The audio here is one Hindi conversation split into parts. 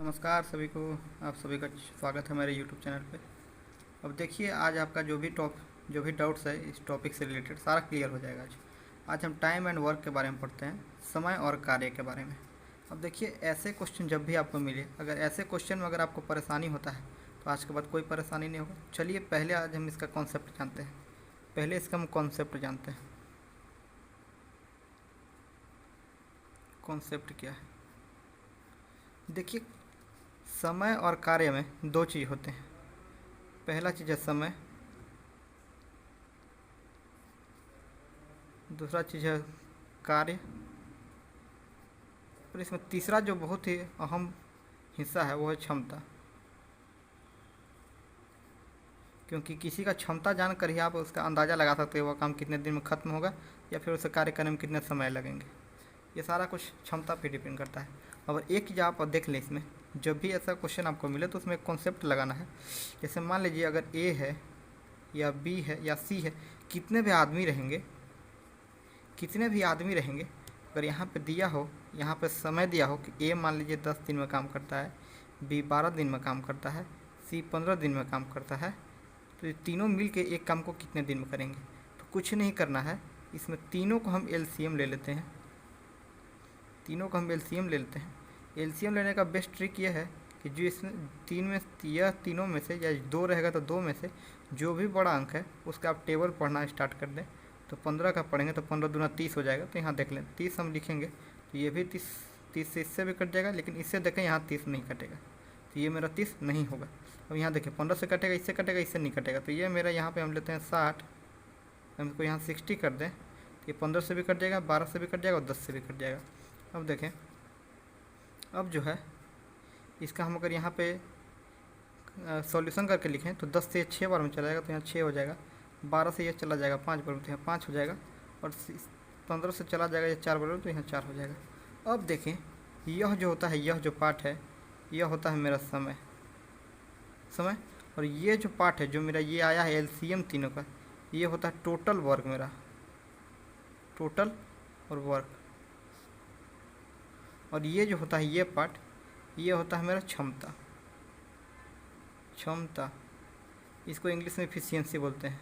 नमस्कार सभी को। आप सभी का स्वागत है मेरे YouTube चैनल पे। अब देखिए, आज आपका जो भी डाउट्स है इस टॉपिक से रिलेटेड सारा क्लियर हो जाएगा। आज हम टाइम एंड वर्क के बारे में पढ़ते हैं, समय और कार्य के बारे में। अब देखिए, ऐसे क्वेश्चन जब भी आपको मिले, अगर ऐसे क्वेश्चन में अगर आपको परेशानी होता है तो आज के बाद कोई परेशानी नहीं होगा। चलिए पहले आज हम इसका कॉन्सेप्ट जानते हैं। पहले इसका हम कॉन्सेप्ट जानते हैं। कॉन्सेप्ट क्या है? देखिए, समय और कार्य में दो चीज़ होते हैं। पहला चीज़ है समय, दूसरा चीज़ है कार्य। पर इसमें तीसरा जो बहुत ही अहम हिस्सा है वो है क्षमता। क्योंकि किसी का क्षमता जानकर ही आप उसका अंदाज़ा लगा सकते हो वह काम कितने दिन में ख़त्म होगा या फिर उसे कार्य करने में कितने समय लगेंगे। ये सारा कुछ क्षमता पे डिपेंड करता है। और एक चीज़ आप देख लें, इसमें जब भी ऐसा क्वेश्चन आपको मिले तो उसमें एक कॉन्सेप्ट लगाना है। जैसे मान लीजिए अगर ए है या बी है या सी है, कितने भी आदमी रहेंगे, अगर यहाँ पे दिया हो, यहाँ पे समय दिया हो कि ए मान लीजिए 10 दिन में काम करता है, बी 12 दिन में काम करता है, सी 15 दिन में काम करता है, तो ये तीनों मिल के एक काम को कितने दिन में करेंगे? तो कुछ नहीं करना है, इसमें तीनों को हम एलसीएम ले लेते हैं। एलसीएम लेने का बेस्ट ट्रिक ये है कि जो इसमें तीनों में से या दो रहेगा तो दो में से जो भी बड़ा अंक है उसका आप टेबल पढ़ना स्टार्ट कर दें। तो 15 का पढ़ेंगे तो 15 दूना 30 हो जाएगा। तो यहाँ देख लें 30 हम लिखेंगे तो ये भी 30 से इससे भी कट जाएगा, लेकिन इससे देखें यहाँ 30 नहीं कटेगा, तो ये मेरा 30 नहीं होगा। अब यहाँ देखें 15 से कटेगा, इससे कटेगा, इससे नहीं कटेगा, तो ये मेरा यहाँ पे हम लेते हैं 60, हम इसको यहाँ 60 कर दें तो ये 15 से भी कट जाएगा, 12 से भी कट जाएगा और 10 से भी कट जाएगा। अब देखें, अब जो है इसका हम अगर यहाँ पे सॉल्यूशन करके लिखें तो 10 से 6 बार में चला जाएगा तो यहाँ 6 हो जाएगा, 12 से ये चला जाएगा 5 बार में तो यहाँ 5 हो जाएगा, और 15 से चला जाएगा ये 4 बार में तो यहाँ 4 हो जाएगा। अब देखें, यह जो होता है, यह जो पार्ट है, यह होता है मेरा समय, और ये जो पार्ट है जो मेरा ये आया है एलसीएम तीनों का, ये होता है टोटल वर्क, मेरा टोटल और वर्क। और ये जो होता है ये पार्ट, ये होता है मेरा क्षमता। इसको इंग्लिश में इफिशियंसी बोलते हैं,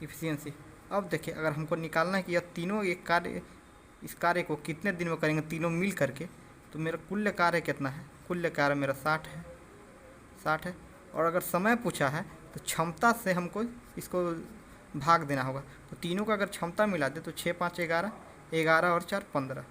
इफिशियंसी। अब देखिए, अगर हमको निकालना है कि यह तीनों इस कार्य को कितने दिन में करेंगे तीनों मिल करके, तो मेरा कुल कार्य कितना है? कुल कार्य मेरा 60 है। और अगर समय पूछा है तो क्षमता से हमको इसको भाग देना होगा। तो तीनों का अगर क्षमता मिला दे तो 6 5 11, 11 और 4 15,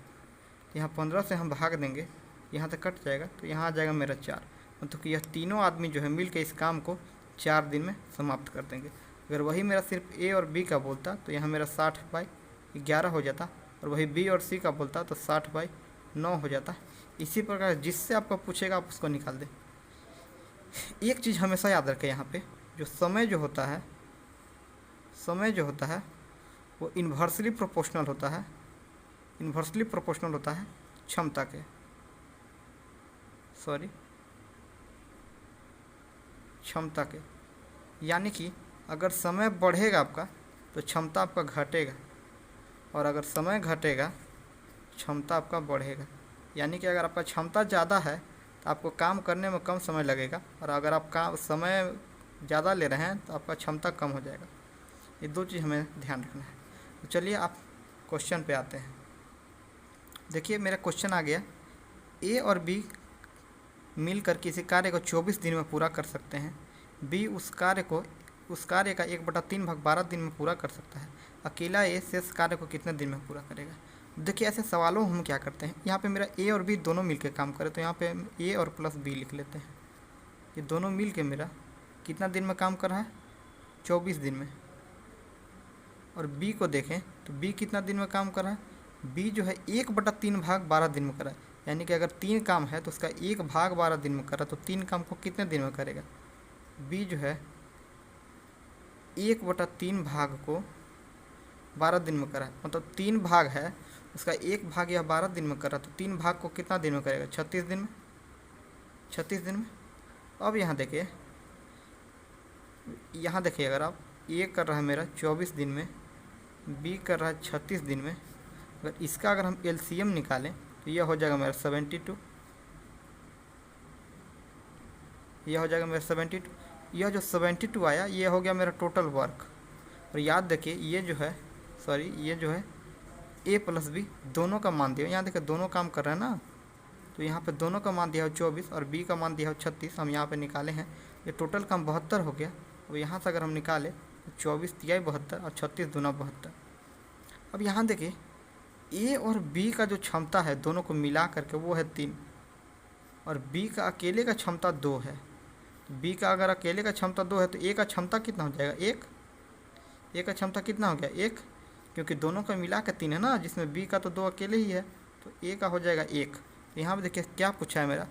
यहाँ 15 से हम भाग देंगे, यहाँ तक कट जाएगा तो यहाँ आ जाएगा मेरा 4। मतलब कि यह तीनों आदमी जो है मिल के इस काम को 4 दिन में समाप्त कर देंगे। अगर वही मेरा सिर्फ ए और बी का बोलता तो यहाँ मेरा 60/11 हो जाता, और वही बी और सी का बोलता तो 60/9 हो जाता। इसी प्रकार जिससे आपको पूछेगा आप उसको निकाल दें। एक चीज़ हमेशा याद रखें, यहाँ पे जो समय जो होता है वो इन्वर्सली प्रोपोर्शनल होता है क्षमता के, यानी कि अगर समय बढ़ेगा आपका तो क्षमता आपका घटेगा, और अगर समय घटेगा क्षमता आपका बढ़ेगा। यानी कि अगर आपका क्षमता ज़्यादा है तो आपको काम करने में कम समय लगेगा, और अगर आप समय ज़्यादा ले रहे हैं तो आपका क्षमता कम हो जाएगा। ये दो चीज़ हमें ध्यान रखना है। तो चलिए आप क्वेश्चन पे आते हैं। देखिए, मेरा क्वेश्चन आ गया, ए और बी मिलकर किसी कार्य को 24 दिन में पूरा कर सकते हैं। बी उस कार्य का 1/3 भाग 12 दिन में पूरा कर सकता है। अकेला ए शेष कार्य को कितने दिन में पूरा करेगा? देखिए, ऐसे सवालों हम क्या करते हैं, यहाँ पे मेरा ए और बी दोनों मिलकर काम करे तो यहाँ पे ए और प्लस बी लिख लेते हैं। ये दोनों मिल के मेरा कितना दिन में काम कर रहा है? 24 दिन में। और बी को देखें तो बी कितना दिन में काम कर रहा है? बी जो है 1/3 भाग 12 दिन में कर रहा है। यानी कि अगर 3 काम है तो उसका 1 भाग 12 दिन में कर रहा है, तो 3 काम को कितने दिन में करेगा? बी जो है 1/3 भाग को 12 दिन में कर रहा है, मतलब 3 भाग है, उसका 1 भाग या 12 दिन में कर रहा है, तो 3 भाग को कितना दिन में करेगा? 36 दिन में। अब यहाँ देखिए, अगर आप ए कर रहा है मेरा 24 दिन में, बी कर रहा है 36 दिन में, अगर हम एलसीएम निकालें तो ये हो जाएगा मेरा 72, यह हो जाएगा मेरा 72। यह जो 72 आया ये हो गया मेरा टोटल वर्क। और याद देखिए ये जो है ये जो है a प्लस बी दोनों का मान दिया, यहाँ देखिए दोनों काम कर रहे हैं ना, तो यहाँ पे दोनों का मान दिया हो 24 और b का मान दिया हो 36, हम यहाँ पे निकाले हैं। ये टोटल काम 72 हो गया। अब यहाँ से अगर हम निकाले तो 24 तिया 72 और 36 दूना 72। अब यहाँ देखिए a और b का जो क्षमता है दोनों को मिला करके वो है 3 और b का अकेले का क्षमता 2 है। b का अगर अकेले का क्षमता 2 है तो a का क्षमता कितना हो जाएगा 1, a का क्षमता कितना हो गया 1, क्योंकि दोनों का मिला के 3 है ना, जिसमें b का तो 2 अकेले ही है, तो a का हो जाएगा 1। यहाँ पे देखिए क्या पूछा है मेरा,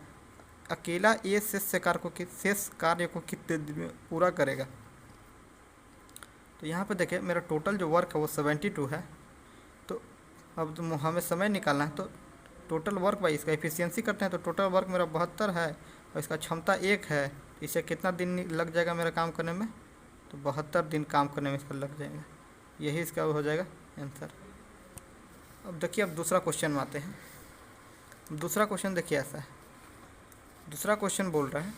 अकेला a शेष कार्य को कितने दिन में पूरा करेगा। तो यहाँ पे देखिए मेरा टोटल जो वर्क है वो 72 है। तो अब तो हमें समय निकालना है, तो टोटल वर्क बाई इसका एफिशिएंसी करते हैं, तो टोटल वर्क मेरा 72 है और इसका क्षमता 1 है। तो इसे कितना दिन लग जाएगा मेरा काम करने में, तो 72 दिन काम करने में इसका लग जाएगा। यही इसका हो जाएगा आंसर। अब देखिए अब दूसरा क्वेश्चन में आते हैं। दूसरा क्वेश्चन देखिए ऐसा है, दूसरा क्वेश्चन बोल रहा है,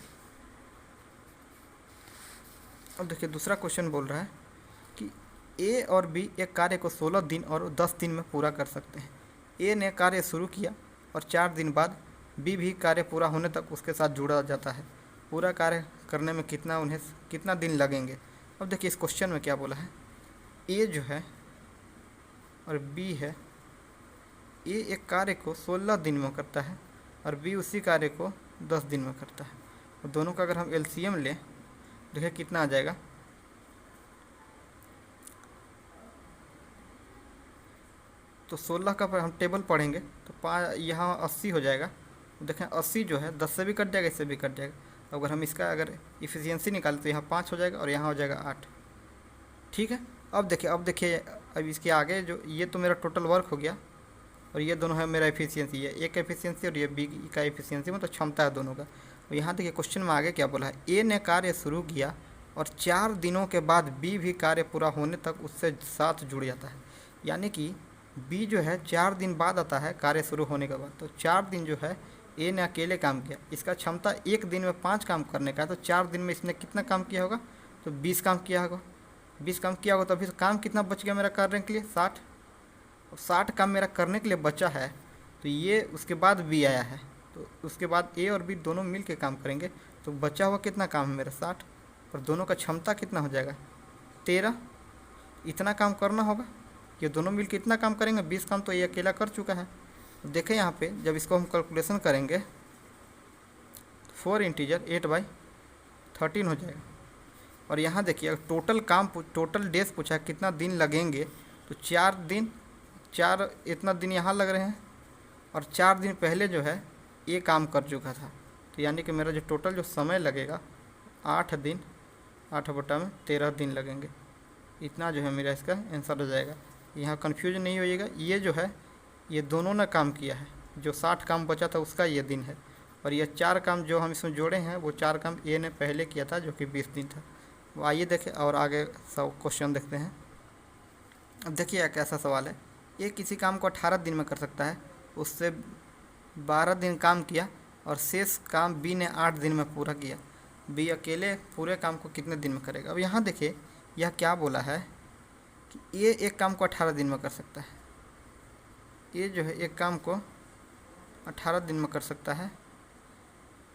अब देखिए दूसरा क्वेश्चन बोल रहा है कि ए और बी एक कार्य को 16 दिन और 10 दिन में पूरा कर सकते हैं। ए ने कार्य शुरू किया और 4 दिन बाद बी भी कार्य पूरा होने तक उसके साथ जुड़ा जाता है। पूरा कार्य करने में उन्हें कितना दिन लगेंगे। अब देखिए इस क्वेश्चन में क्या बोला है, ए जो है और बी है, ए एक कार्य को 16 दिन में करता है और बी उसी कार्य को 10 दिन में करता है। और दोनों का अगर हम एलसीएम लें देखिए कितना आ जाएगा, तो 16 का हम टेबल पढ़ेंगे तो यहाँ 80 हो जाएगा। देखें 80 जो है 10 से भी कट जाएगा, इससे भी कट जाएगा। अगर हम इसका अगर इफिशियंसी निकालें तो यहाँ 5 हो जाएगा और यहाँ हो जाएगा 8। ठीक है। अब देखिए अब इसके आगे जो ये तो मेरा टोटल वर्क हो गया और ये दोनों है मेरा एफिशिएंसी, ये एक एफिशिएंसी और ये बी का एफिशिएंसी, मतलब क्षमता है दोनों का। और यहाँ देखिए क्वेश्चन में आगे क्या बोला है, ए ने कार्य शुरू किया और 4 दिनों के बाद बी भी कार्य पूरा होने तक उससे साथ जुड़ जाता है। यानी कि बी जो है 4 दिन बाद आता है कार्य शुरू होने के बाद। तो 4 दिन जो है ए ने अकेले काम किया, इसका क्षमता एक दिन में 5 काम करने का है, तो 4 दिन में इसने कितना काम किया होगा, तो 20 काम किया होगा। 20 काम किया होगा तो अभी काम कितना बच गया मेरा करने के लिए 60, और 60 काम मेरा करने के लिए बचा है। तो ये उसके बाद बी आया है, तो उसके बाद ए और बी दोनों मिल के काम करेंगे, तो बचा हुआ कितना काम है मेरा 60, और दोनों का क्षमता कितना हो जाएगा 13। इतना काम करना होगा, ये दोनों मिल के इतना काम करेंगे, 20 काम तो ये अकेला कर चुका है। देखें यहाँ पे जब इसको हम कैलकुलेशन करेंगे 4 इंटीजर 8/13 हो जाएगा। और यहाँ देखिए टोटल डेज पूछा है कितना दिन लगेंगे, तो 4 दिन, 4 इतना दिन यहाँ लग रहे हैं और 4 दिन पहले जो है ये काम कर चुका था। तो यानी कि मेरा जो टोटल जो समय लगेगा 8 दिन, 8/13 दिन लगेंगे। इतना जो है मेरा इसका आंसर हो जाएगा। यहाँ कन्फ्यूजन नहीं होइएगा, ये जो है ये दोनों ने काम किया है, जो 60 काम बचा था उसका ये दिन है, और ये 4 काम जो हम इसमें जोड़े हैं वो 4 काम ए ने पहले किया था जो कि 20 दिन था। वो आइए देखें और आगे सब क्वेश्चन देखते हैं। अब देखिए कैसा सवाल है, ये किसी काम को 18 दिन में कर सकता है, उससे 12 दिन काम किया और शेष काम बी ने 8 दिन में पूरा किया। बी अकेले पूरे काम को कितने दिन में करेगा। अब यहाँ देखिए यह क्या बोला है कि ये एक काम को 18 दिन में कर सकता है, ये जो है एक काम को 18 दिन में कर सकता है,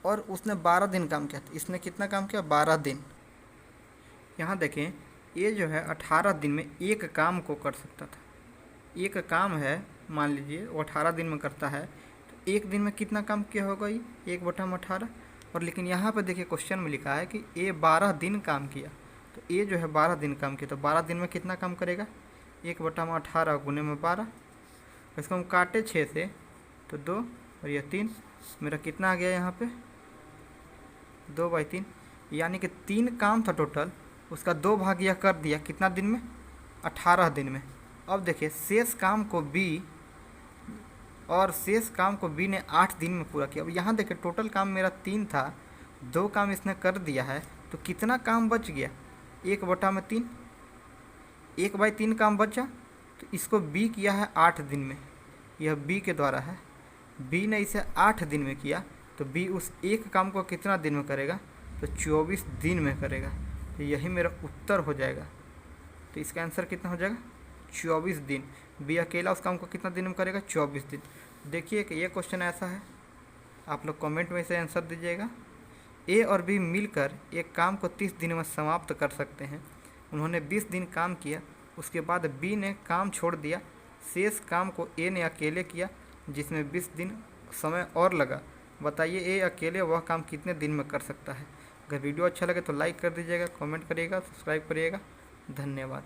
और उसने 12 दिन काम किया था। इसने कितना काम किया 12 दिन। यहाँ देखें ये जो है 18 दिन में एक काम को कर सकता था। एक काम है मान लीजिए वो 18 दिन में करता है, तो एक दिन में कितना काम किया होगा ये 1/18। और लेकिन यहाँ पर देखिए क्वेश्चन में लिखा है कि ए 12 दिन काम किया, तो ए जो है 12 दिन काम किया, तो 12 दिन में कितना काम करेगा 1/18 गुने में 12। इसको हम काटे 6 से तो 2 और ये 3, मेरा कितना आ गया यहाँ पे 2/3। यानी कि 3 काम था टोटल, उसका 2 भाग यह कर दिया कितना दिन में 18 दिन में। अब देखिए शेष काम को बी ने 8 दिन में पूरा किया। अब यहाँ देखिए टोटल काम मेरा 3 था, 2 काम इसने कर दिया है, तो कितना काम बच गया 1/3, 1/3 काम बचा, तो इसको बी किया है 8 दिन में, यह बी के द्वारा है। बी ने इसे 8 दिन में किया, तो बी उस एक काम को कितना दिन में करेगा, तो 24 दिन में करेगा। तो यही मेरा उत्तर हो जाएगा। तो इसका आंसर कितना हो जाएगा, 24 दिन। बी अकेला उस काम को कितना दिन में करेगा, 24 दिन। देखिए कि ये क्वेश्चन ऐसा है, आप लोग कमेंट में इसे आंसर दीजिएगा। ए और बी मिलकर एक काम को 30 दिन में समाप्त कर सकते हैं। उन्होंने 20 दिन काम किया, उसके बाद बी ने काम छोड़ दिया। शेष काम को ए ने अकेले किया, जिसमें 20 दिन समय और लगा। बताइए ए अकेले वह काम कितने दिन में कर सकता है। अगर वीडियो अच्छा लगे तो लाइक कर दीजिएगा, कमेंट करिएगा, सब्सक्राइब करिएगा। धन्यवाद।